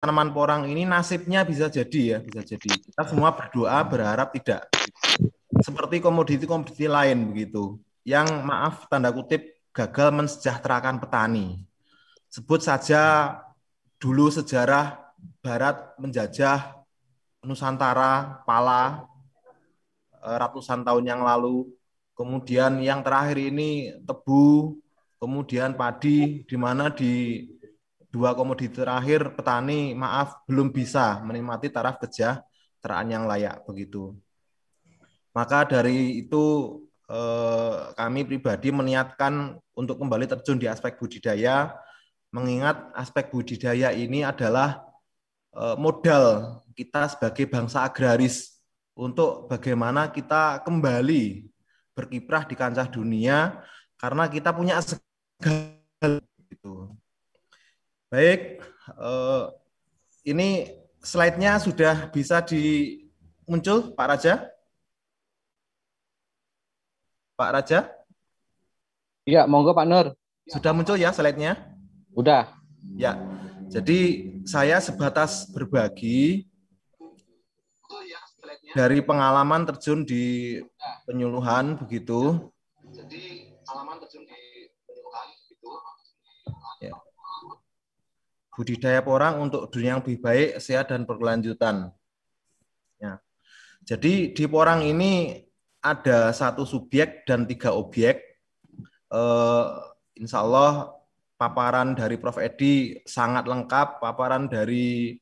tanaman porang ini nasibnya bisa jadi ya, bisa jadi. Kita semua berdoa berharap tidak seperti komoditi-komoditi lain begitu. Yang maaf tanda kutip gagal mensejahterakan petani. Sebut saja dulu sejarah Barat menjajah Nusantara, Pala ratusan tahun yang lalu. Kemudian yang terakhir ini tebu, kemudian padi, di mana di dua komoditi terakhir petani maaf belum bisa menikmati taraf kesejahteraan yang layak begitu. Maka dari itu kami pribadi meniatkan untuk kembali terjun di aspek budidaya, mengingat aspek budidaya ini adalah modal kita sebagai bangsa agraris untuk bagaimana kita kembali berkiprah di kancah dunia karena kita punya segala itu. Baik, ini slide-nya sudah bisa muncul, Pak Raja? Pak Raja? Iya, monggo Pak Nur. Sudah muncul ya slide-nya? Udah. Ya, jadi saya sebatas berbagi dari pengalaman terjun di penyuluhan begitu. Jadi pengalaman terjun di penyuluhan begitu. Ya. Budidaya porang untuk dunia yang lebih baik, sehat dan berkelanjutan. Ya. Jadi di porang ini ada satu subjek dan 3 objek. Insya Allah paparan dari Prof. Edi sangat lengkap, paparan dari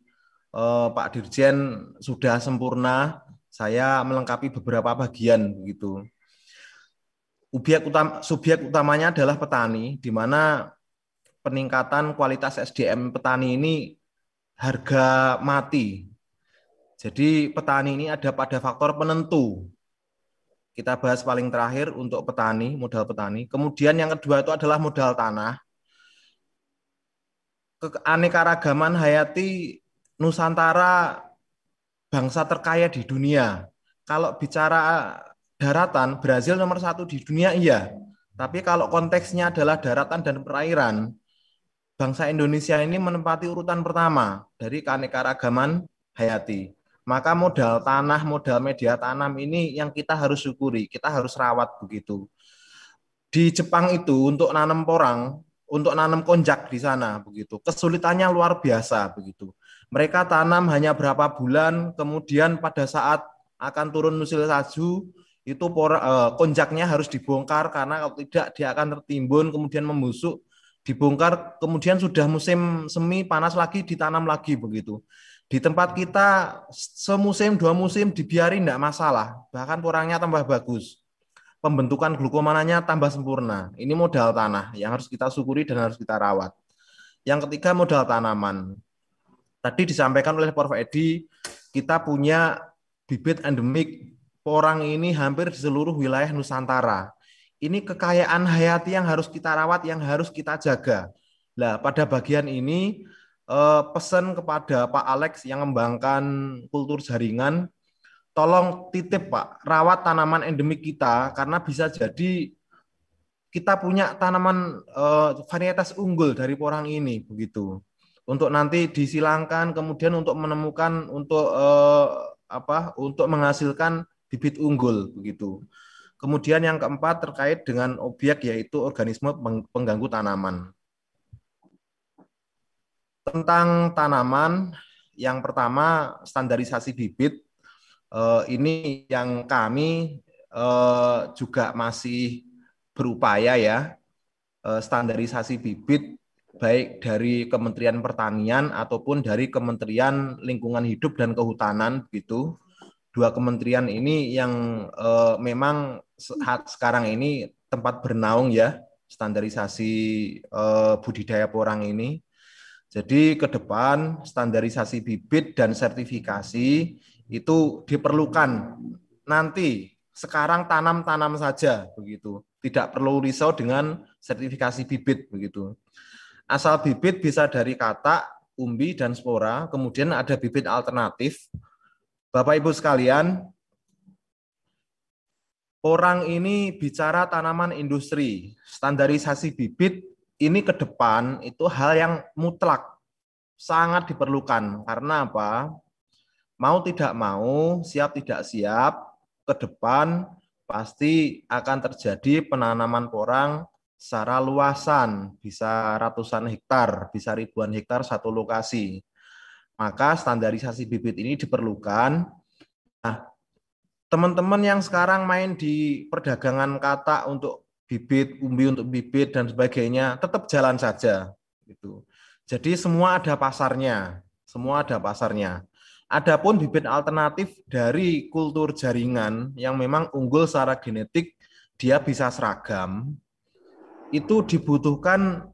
Pak Dirjen sudah sempurna. Saya melengkapi beberapa bagian begitu. Subjek utamanya adalah petani, di mana peningkatan kualitas SDM petani ini harga mati. Jadi petani ini ada pada faktor penentu. Kita bahas paling terakhir untuk petani, modal petani. Kemudian yang kedua itu adalah modal tanah. Keanekaragaman hayati Nusantara bangsa terkaya di dunia. Kalau bicara daratan, Brazil nomor 1 di dunia iya. Tapi kalau konteksnya adalah daratan dan perairan, bangsa Indonesia ini menempati urutan pertama dari keanekaragaman hayati. Maka modal tanah, modal media tanam ini yang kita harus syukuri, kita harus rawat begitu. Di Jepang itu untuk nanam porang, untuk nanam konjak di sana begitu. Kesulitannya luar biasa begitu. Mereka tanam hanya berapa bulan, kemudian pada saat akan turun musim salju itu konjaknya harus dibongkar karena kalau tidak dia akan tertimbun kemudian membusuk, dibongkar kemudian sudah musim semi panas lagi ditanam lagi begitu. Di tempat kita semusim 2 musim dibiarin tidak masalah, bahkan porangnya tambah bagus, pembentukan glukomananya tambah sempurna. Ini modal tanah yang harus kita syukuri dan harus kita rawat. Yang ketiga modal tanaman. Tadi disampaikan oleh Prof. Edi, kita punya bibit endemik porang ini hampir di seluruh wilayah Nusantara. Ini kekayaan hayati yang harus kita rawat, yang harus kita jaga. Nah, pada bagian ini pesan kepada Pak Alex yang mengembangkan kultur jaringan, tolong titip Pak, rawat tanaman endemik kita karena bisa jadi kita punya tanaman varietas unggul dari porang ini begitu. Untuk nanti disilangkan kemudian untuk menemukan untuk untuk menghasilkan bibit unggul begitu. Kemudian yang keempat terkait dengan objek yaitu organisme pengganggu tanaman. Tentang tanaman, yang pertama standarisasi bibit. Ini yang kami juga masih berupaya ya, standarisasi bibit baik dari Kementerian Pertanian ataupun dari Kementerian Lingkungan Hidup dan Kehutanan begitu. Dua kementerian ini yang memang sekarang ini tempat bernaung ya standarisasi budidaya porang ini. Jadi ke depan standarisasi bibit dan sertifikasi itu diperlukan. Nanti sekarang tanam-tanam saja begitu. Tidak perlu risau dengan sertifikasi bibit begitu. Asal bibit bisa dari katak, umbi dan spora, kemudian ada bibit alternatif. Bapak Ibu sekalian, orang ini bicara tanaman industri, standarisasi bibit ini ke depan itu hal yang mutlak. sangat diperlukan. Karena apa? Mau tidak mau, siap tidak siap, ke depan pasti akan terjadi penanaman porang secara luasan, bisa ratusan hektar, bisa ribuan hektar satu lokasi. Maka standarisasi bibit ini diperlukan. Nah, teman-teman yang sekarang main di perdagangan kata untuk bibit, umbi untuk bibit dan sebagainya, tetap jalan saja. Gitu. Jadi semua ada pasarnya, semua ada pasarnya. Adapun bibit alternatif dari kultur jaringan yang memang unggul secara genetik, dia bisa seragam, itu dibutuhkan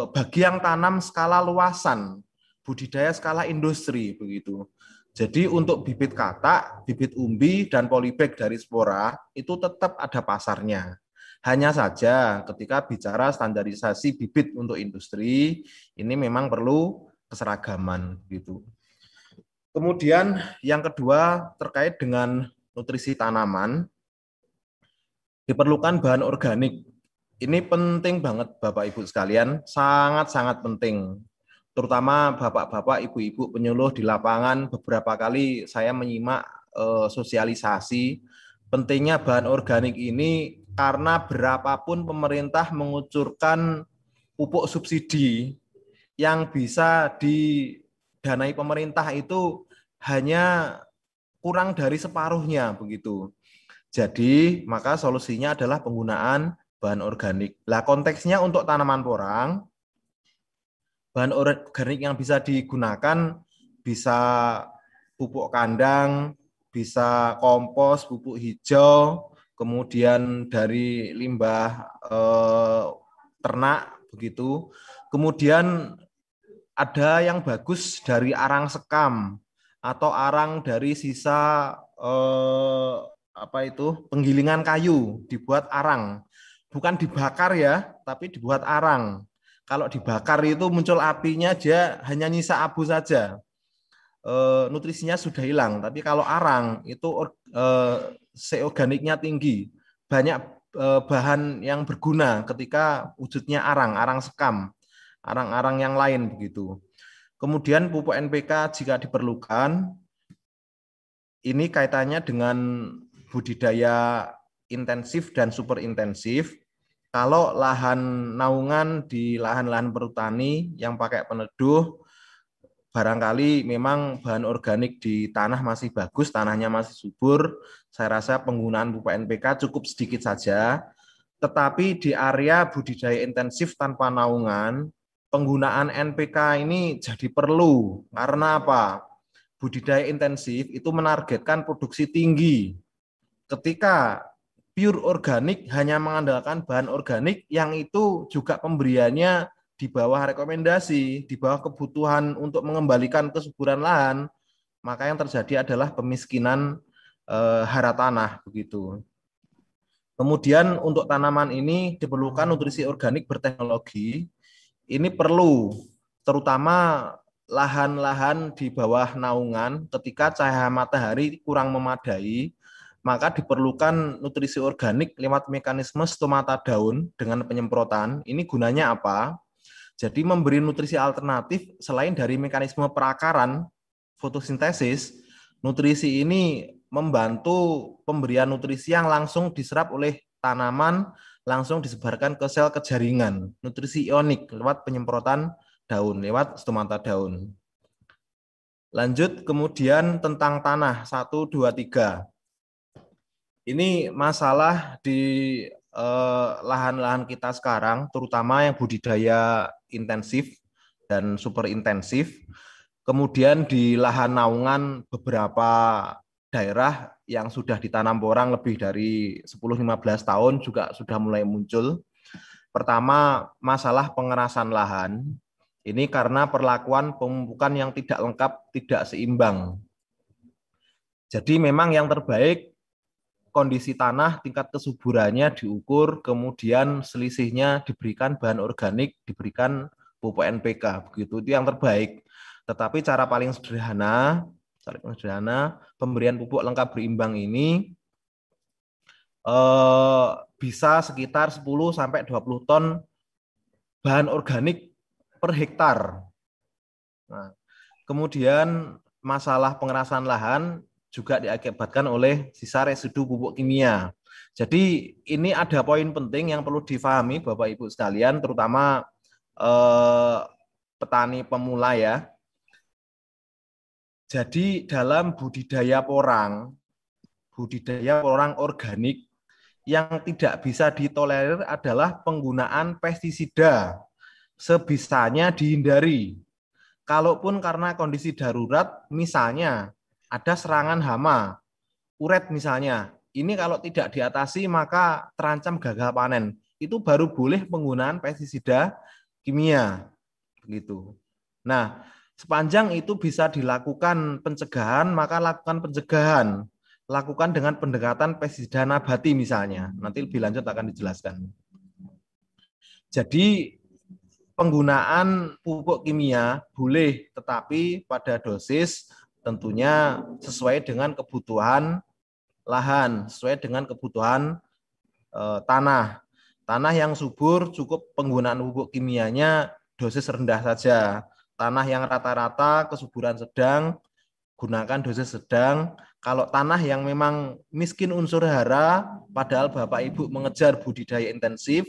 bagi yang tanam skala luasan, budidaya skala industri begitu. Jadi untuk bibit katak, bibit umbi, dan polybag dari spora itu tetap ada pasarnya. Hanya saja ketika bicara standarisasi bibit untuk industri, ini memang perlu keseragaman gitu. Kemudian yang kedua terkait dengan nutrisi tanaman, diperlukan bahan organik. Ini penting banget Bapak Ibu sekalian, sangat-sangat penting. Terutama Bapak-bapak, Ibu-ibu penyuluh di lapangan, beberapa kali saya menyimak sosialisasi pentingnya bahan organik ini karena berapapun pemerintah mengucurkan pupuk subsidi yang bisa didanai pemerintah itu hanya kurang dari separuhnya begitu. Jadi, maka solusinya adalah penggunaan bahan organik. Lah, konteksnya untuk tanaman porang, bahan organik yang bisa digunakan bisa pupuk kandang, bisa kompos, pupuk hijau, kemudian dari limbah ternak begitu. Kemudian ada yang bagus dari arang sekam atau arang dari sisa penggilingan kayu, dibuat arang. Bukan dibakar ya, tapi dibuat arang. Kalau dibakar itu muncul apinya, dia hanya nyisa abu saja. Nutrisinya sudah hilang. Tapi kalau arang itu organiknya tinggi, banyak bahan yang berguna ketika wujudnya arang, arang sekam, arang-arang yang lain begitu. Kemudian pupuk NPK jika diperlukan, ini kaitannya dengan budidaya intensif dan super intensif. Kalau lahan naungan di lahan-lahan perhutani yang pakai peneduh, barangkali memang bahan organik di tanah masih bagus, tanahnya masih subur. Saya rasa penggunaan pupuk NPK cukup sedikit saja. Tetapi di area budidaya intensif tanpa naungan, penggunaan NPK ini jadi perlu. Karena apa? Budidaya intensif itu menargetkan produksi tinggi. Ketika pure organik hanya mengandalkan bahan organik yang itu juga pemberiannya di bawah rekomendasi, di bawah kebutuhan untuk mengembalikan kesuburan lahan, maka yang terjadi adalah pemiskinan hara tanah begitu. Kemudian untuk tanaman ini diperlukan nutrisi organik berteknologi. Ini perlu terutama lahan-lahan di bawah naungan ketika cahaya matahari kurang memadai, maka diperlukan nutrisi organik lewat mekanisme stomata daun dengan penyemprotan. Ini gunanya apa? Jadi memberi nutrisi alternatif selain dari mekanisme perakaran fotosintesis, nutrisi ini membantu pemberian nutrisi yang langsung diserap oleh tanaman, langsung disebarkan ke sel kejaringan. Nutrisi ionik lewat penyemprotan daun, lewat stomata daun. Lanjut kemudian tentang tanah 1, 2, 3. Ini masalah di lahan-lahan kita sekarang, terutama yang budidaya intensif dan super intensif. Kemudian di lahan naungan beberapa daerah yang sudah ditanam porang lebih dari 10-15 tahun juga sudah mulai muncul. Pertama, masalah pengerasan lahan. Ini karena perlakuan pemupukan yang tidak lengkap, tidak seimbang. Jadi memang yang terbaik kondisi tanah, tingkat kesuburannya diukur, kemudian selisihnya diberikan bahan organik, diberikan pupuk NPK, begitu itu yang terbaik. Tetapi cara paling sederhana, pemberian pupuk lengkap berimbang ini bisa sekitar 10-20 ton bahan organik per hektar. Nah, kemudian masalah pengerasan lahan juga diakibatkan oleh sisa residu pupuk kimia. Jadi ini ada poin penting yang perlu difahami Bapak Ibu sekalian, terutama petani pemula ya. Jadi dalam budidaya porang organik yang tidak bisa ditolerir adalah penggunaan pestisida. Sebisanya dihindari. Kalaupun karena kondisi darurat, misalnya ada serangan hama, uret misalnya, ini kalau tidak diatasi maka terancam gagal panen. Itu baru boleh penggunaan pestisida kimia. Begitu. Nah, sepanjang itu bisa dilakukan pencegahan, maka lakukan pencegahan. Lakukan dengan pendekatan pestisida nabati misalnya. Nanti lebih lanjut akan dijelaskan. Jadi penggunaan pupuk kimia boleh, tetapi pada dosis tentunya sesuai dengan kebutuhan lahan, sesuai dengan kebutuhan tanah. Tanah yang subur cukup penggunaan pupuk kimianya dosis rendah saja. Tanah yang rata-rata kesuburan sedang, gunakan dosis sedang. Kalau tanah yang memang miskin unsur hara, padahal Bapak Ibu mengejar budidaya intensif,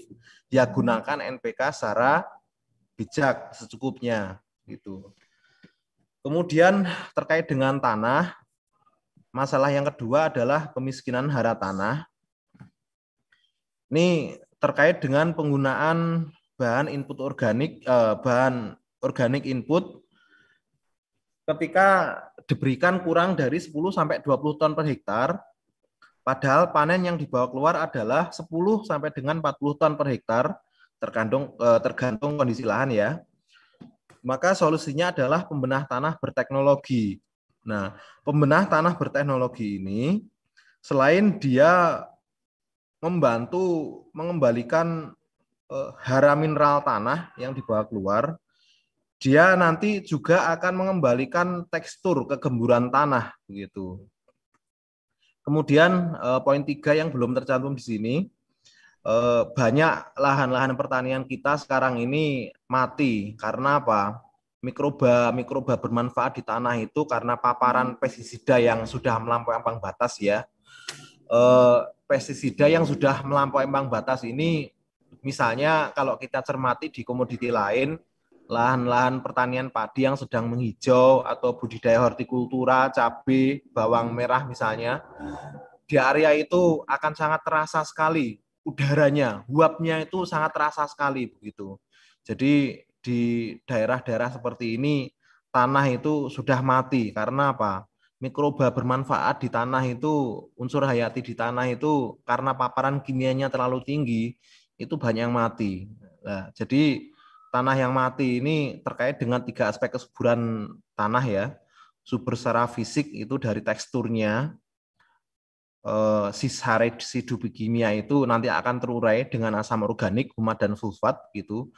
ya gunakan NPK secara bijak secukupnya. Gitu. Kemudian terkait dengan tanah, masalah yang kedua adalah kemiskinan hara tanah. Ini terkait dengan penggunaan bahan input organik, bahan organik input ketika diberikan kurang dari 10 sampai 20 ton per hektar, padahal panen yang dibawa keluar adalah 10 sampai dengan 40 ton per hektar, tergantung kondisi lahan ya. Maka solusinya adalah pembenah tanah berteknologi. Nah, pembenah tanah berteknologi ini selain dia membantu mengembalikan hara mineral tanah yang dibawa keluar, dia nanti juga akan mengembalikan tekstur kegemburan tanah begitu. Kemudian poin 3 yang belum tercantum di sini, banyak lahan-lahan pertanian kita sekarang ini mati karena apa? Mikroba bermanfaat di tanah itu karena paparan pestisida yang sudah melampaui ambang batas ya. Pestisida yang sudah melampaui ambang batas ini, misalnya kalau kita cermati di komoditi lain, lahan-lahan pertanian padi yang sedang menghijau atau budidaya hortikultura, cabai, bawang merah misalnya, di area itu akan sangat terasa sekali udaranya, uapnya itu sangat terasa sekali begitu. Jadi di daerah-daerah seperti ini tanah itu sudah mati karena apa? Mikroba bermanfaat di tanah itu, unsur hayati di tanah itu karena paparan kimianya terlalu tinggi, itu banyak yang mati. Nah, jadi tanah yang mati ini terkait dengan 3 aspek kesuburan tanah ya. Subur secara fisik itu dari teksturnya, sisa residu kimia itu nanti akan terurai dengan asam organik, humat dan sulfat gitu.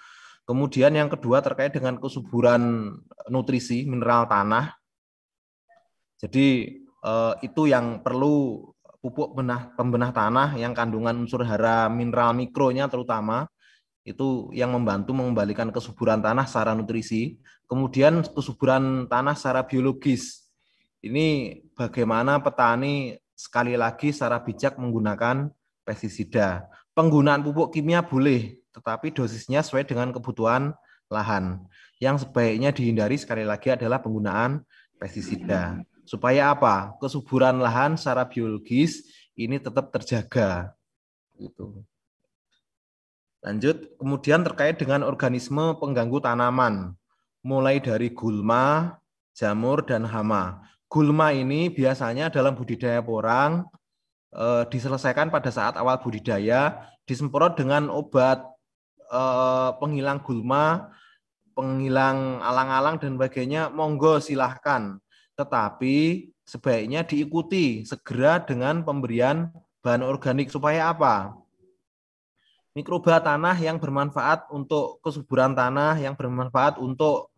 Kemudian yang kedua terkait dengan kesuburan nutrisi mineral tanah. Jadi itu yang perlu pupuk pembenah tanah yang kandungan unsur hara mineral mikronya terutama itu yang membantu mengembalikan kesuburan tanah secara nutrisi. Kemudian kesuburan tanah secara biologis. Ini bagaimana petani sekali lagi secara bijak menggunakan pestisida. Penggunaan pupuk kimia boleh, tetapi dosisnya sesuai dengan kebutuhan lahan. Yang sebaiknya dihindari sekali lagi adalah penggunaan pestisida. Supaya apa? Kesuburan lahan secara biologis ini tetap terjaga. Gitu. Lanjut, kemudian terkait dengan organisme pengganggu tanaman, mulai dari gulma, jamur, dan hama. Gulma ini biasanya dalam budidaya porang diselesaikan pada saat awal budidaya, disemprot dengan obat penghilang gulma, penghilang alang-alang dan sebagainya, monggo silahkan. Tetapi sebaiknya diikuti segera dengan pemberian bahan organik supaya apa? Mikroba tanah yang bermanfaat untuk kesuburan tanah, yang bermanfaat untuk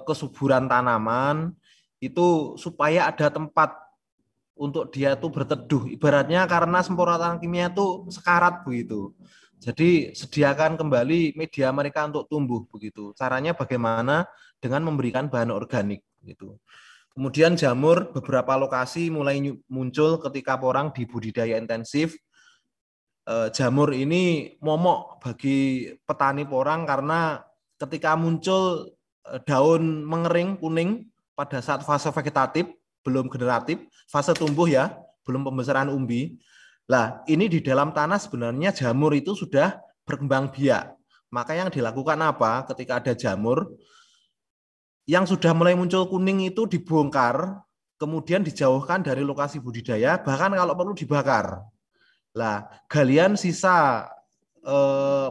kesuburan tanaman, itu supaya ada tempat untuk dia tuh berteduh. Ibaratnya karena semprotan kimia itu sekarat begitu. Jadi sediakan kembali media mereka untuk tumbuh begitu. Caranya bagaimana? Dengan memberikan bahan organik gitu. Kemudian jamur beberapa lokasi mulai muncul ketika porang di budidaya intensif. Jamur ini momok bagi petani porang karena ketika muncul daun mengering kuning pada saat fase vegetatif, belum generatif, fase tumbuh ya, belum pembesaran umbi. Lah, ini di dalam tanah sebenarnya jamur itu sudah berkembang biak. Maka yang dilakukan apa ketika ada jamur yang sudah mulai muncul kuning itu dibongkar, kemudian dijauhkan dari lokasi budidaya, bahkan kalau perlu dibakar. Lah, galian sisa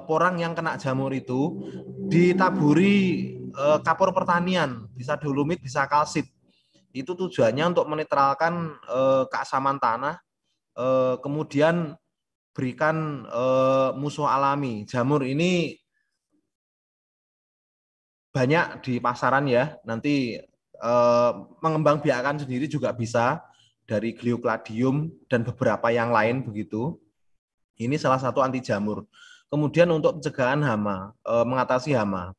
porang yang kena jamur itu ditaburi kapur pertanian, bisa dolomit, bisa kalsit. Itu tujuannya untuk menetralkan keasaman tanah, kemudian berikan musuh alami. Jamur ini banyak di pasaran ya. Nanti mengembangbiakkan sendiri juga bisa dari Gliocladium dan beberapa yang lain begitu. Ini salah satu anti jamur. Kemudian untuk pencegahan hama, mengatasi hama.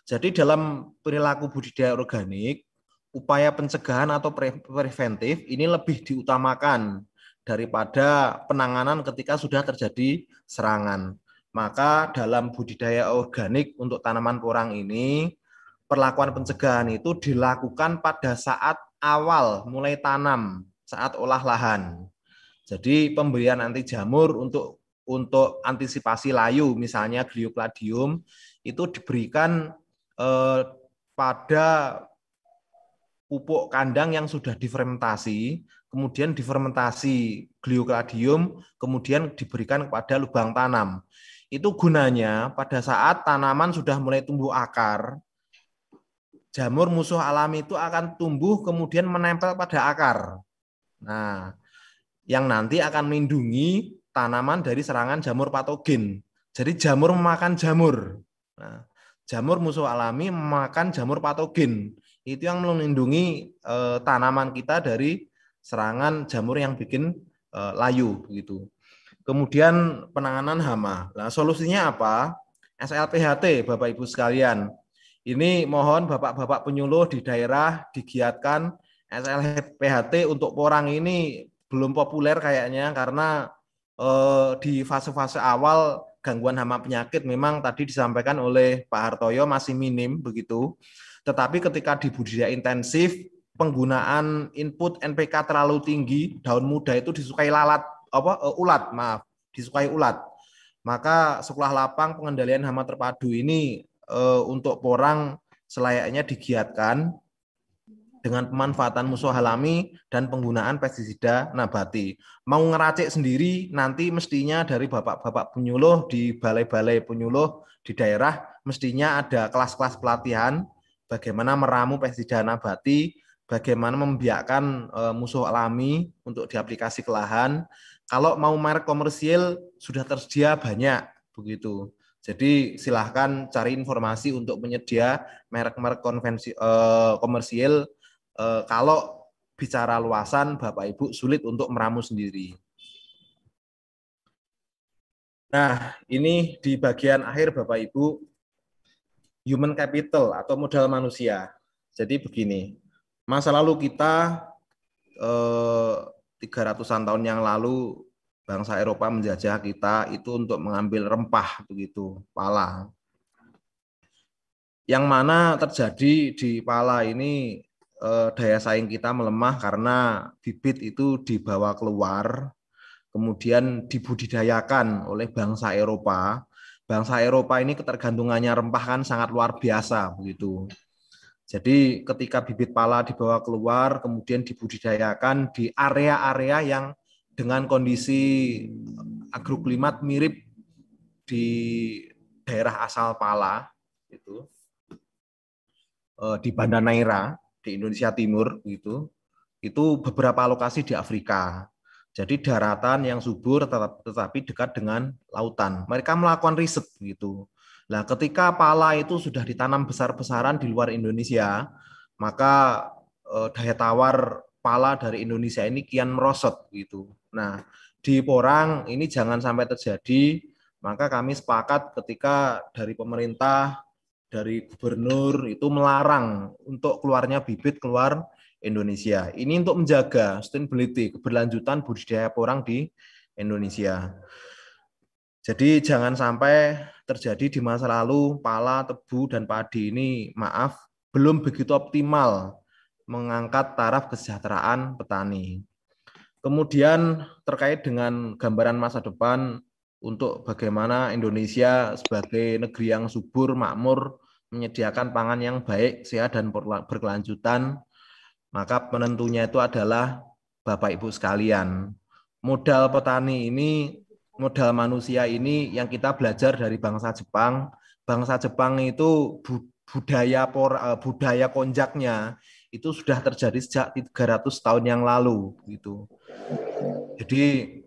Jadi dalam perilaku budidaya organik, upaya pencegahan atau preventif ini lebih diutamakan daripada penanganan ketika sudah terjadi serangan. Maka dalam budidaya organik untuk tanaman porang ini, perlakuan pencegahan itu dilakukan pada saat awal mulai tanam, saat olah lahan. Jadi pemberian anti jamur untuk antisipasi layu, misalnya Gliocladium, itu diberikan pada pupuk kandang yang sudah difermentasi, kemudian difermentasi Gliocladium, kemudian diberikan kepada lubang tanam. Itu gunanya pada saat tanaman sudah mulai tumbuh akar, jamur musuh alami itu akan tumbuh kemudian menempel pada akar. Nah, yang nanti akan melindungi tanaman dari serangan jamur patogen. Jadi jamur memakan jamur. Nah, jamur musuh alami memakan jamur patogen. Itu yang melindungi tanaman kita dari serangan jamur yang bikin layu begitu. Kemudian penanganan hama. Nah, solusinya apa? SLPHT Bapak Ibu sekalian. Ini mohon Bapak-bapak penyuluh di daerah digiatkan SLPHT untuk porang ini belum populer kayaknya karena di fase-fase awal gangguan hama penyakit memang tadi disampaikan oleh Pak Hartoyo masih minim begitu. Tetapi ketika di budidaya intensif penggunaan input NPK terlalu tinggi, daun muda itu disukai ulat, disukai ulat. Maka sekolah lapang pengendalian hama terpadu ini untuk porang selayaknya digiatkan dengan pemanfaatan musuh alami dan penggunaan pestisida nabati. Mau ngeracik sendiri nanti mestinya dari bapak-bapak penyuluh di balai-balai penyuluh di daerah mestinya ada kelas-kelas pelatihan bagaimana meramu pestisida nabati, bagaimana membiakkan musuh alami untuk diaplikasi ke lahan. Kalau mau merek komersial sudah tersedia banyak begitu. Jadi silahkan cari informasi untuk menyedia merek-merek komersial. Kalau bicara luasan, Bapak Ibu sulit untuk meramu sendiri. Nah, ini di bagian akhir Bapak Ibu, human capital atau modal manusia. Jadi begini, masa lalu kita 300-an tahun yang lalu bangsa Eropa menjajah kita itu untuk mengambil rempah begitu, pala. Yang mana terjadi di pala ini daya saing kita melemah karena bibit itu dibawa keluar, kemudian dibudidayakan oleh bangsa Eropa. Bangsa Eropa ini ketergantungannya rempah kan sangat luar biasa begitu. Jadi ketika bibit pala dibawa keluar, kemudian dibudidayakan di area-area yang dengan kondisi agroklimat mirip di daerah asal pala, di Banda Neira di Indonesia Timur itu beberapa lokasi di Afrika. Jadi daratan yang subur tetapi dekat dengan lautan. Mereka melakukan riset gitu. Nah, ketika pala itu sudah ditanam besar-besaran di luar Indonesia, maka daya tawar pala dari Indonesia ini kian merosot gitu. Nah, di porang ini jangan sampai terjadi Maka kami sepakat ketika dari pemerintah, dari gubernur itu melarang untuk keluarnya bibit keluar Indonesia. Ini untuk menjaga sustainability, keberlanjutan budidaya porang di Indonesia. Jadi jangan sampai terjadi di masa lalu pala, tebu, dan padi ini maaf belum begitu optimal mengangkat taraf kesejahteraan petani. Kemudian terkait dengan gambaran masa depan untuk bagaimana Indonesia sebagai negeri yang subur, makmur, menyediakan pangan yang baik, sehat, dan berkelanjutan, maka penentunya itu adalah Bapak Ibu sekalian. Modal petani ini, modal manusia ini yang kita belajar dari bangsa Jepang. Bangsa Jepang itu budaya konjaknya itu sudah terjadi sejak 300 tahun yang lalu gitu. Jadi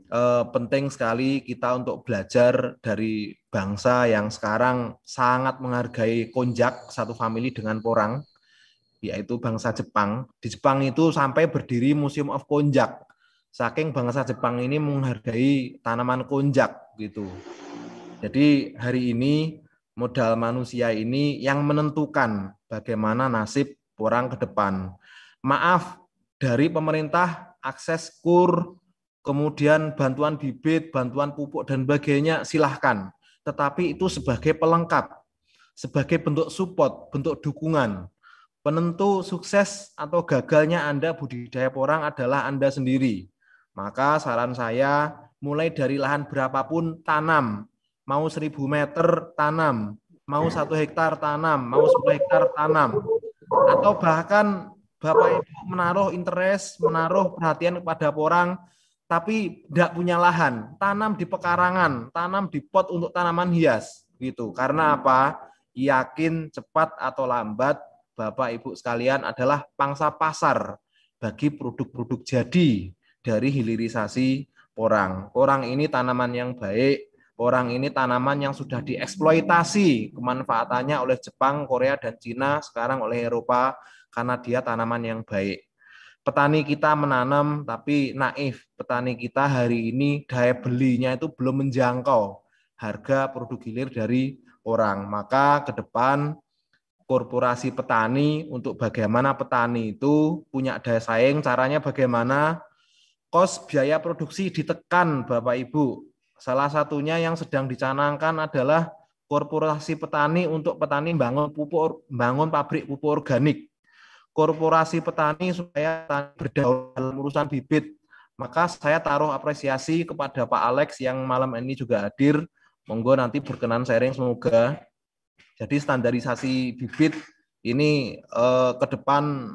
penting sekali kita untuk belajar dari bangsa yang sekarang sangat menghargai konjak satu famili dengan porang, yaitu bangsa Jepang. Di Jepang itu sampai berdiri Museum of Konjak. Saking bangsa Jepang ini menghargai tanaman konjak gitu. Jadi hari ini modal manusia ini yang menentukan bagaimana nasib porang ke depan. Maaf, dari pemerintah akses kur, kemudian bantuan bibit, bantuan pupuk, dan sebagainya silahkan. Tetapi itu sebagai pelengkap, sebagai bentuk support, bentuk dukungan. Penentu sukses atau gagalnya Anda budidaya porang adalah Anda sendiri. Maka saran saya, mulai dari lahan berapapun tanam. Mau 1000 meter tanam, mau 1 hektar tanam, mau 10 hektar tanam. Atau bahkan Bapak Ibu menaruh interest, menaruh perhatian kepada porang, tapi tidak punya lahan, tanam di pekarangan, tanam di pot untuk tanaman hias, gitu. Karena apa? Yakin cepat atau lambat Bapak Ibu sekalian adalah pangsa pasar bagi produk-produk jadi dari hilirisasi porang. Porang ini tanaman yang baik, porang ini tanaman yang sudah dieksploitasi kemanfaatannya oleh Jepang, Korea, dan Cina, sekarang oleh Eropa karena dia tanaman yang baik. Petani kita menanam tapi naif. Petani kita hari ini daya belinya itu belum menjangkau harga produk hilir dari orang. Maka ke depan korporasi petani untuk bagaimana petani itu punya daya saing, caranya bagaimana kos biaya produksi ditekan Bapak Ibu. Salah satunya yang sedang dicanangkan adalah korporasi petani untuk petani bangun pabrik pupuk organik. Korporasi petani supaya berdaulat dalam urusan bibit. Maka saya taruh apresiasi kepada Pak Alex yang malam ini juga hadir. Monggo nanti berkenan sharing semoga. Jadi standarisasi bibit ini ke depan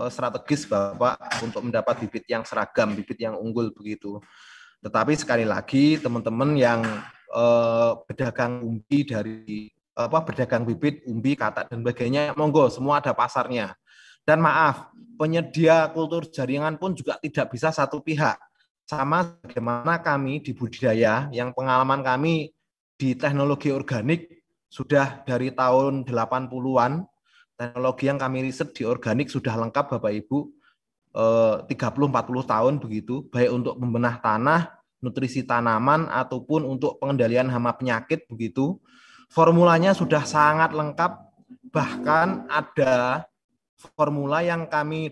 strategis Bapak untuk mendapat bibit yang seragam, bibit yang unggul begitu. Tetapi sekali lagi teman-teman yang berdagang umbi dari berdagang bibit, umbi, katak dan sebagainya, monggo semua ada pasarnya. Dan maaf, penyedia kultur jaringan pun juga tidak bisa satu pihak. Sama bagaimana kami di budidaya, yang pengalaman kami di teknologi organik sudah dari tahun 80-an, teknologi yang kami riset di organik sudah lengkap Bapak Ibu, 30-40 tahun begitu, baik untuk membenah tanah, nutrisi tanaman, ataupun untuk pengendalian hama penyakit begitu. Formulanya sudah sangat lengkap, bahkan ada formula yang kami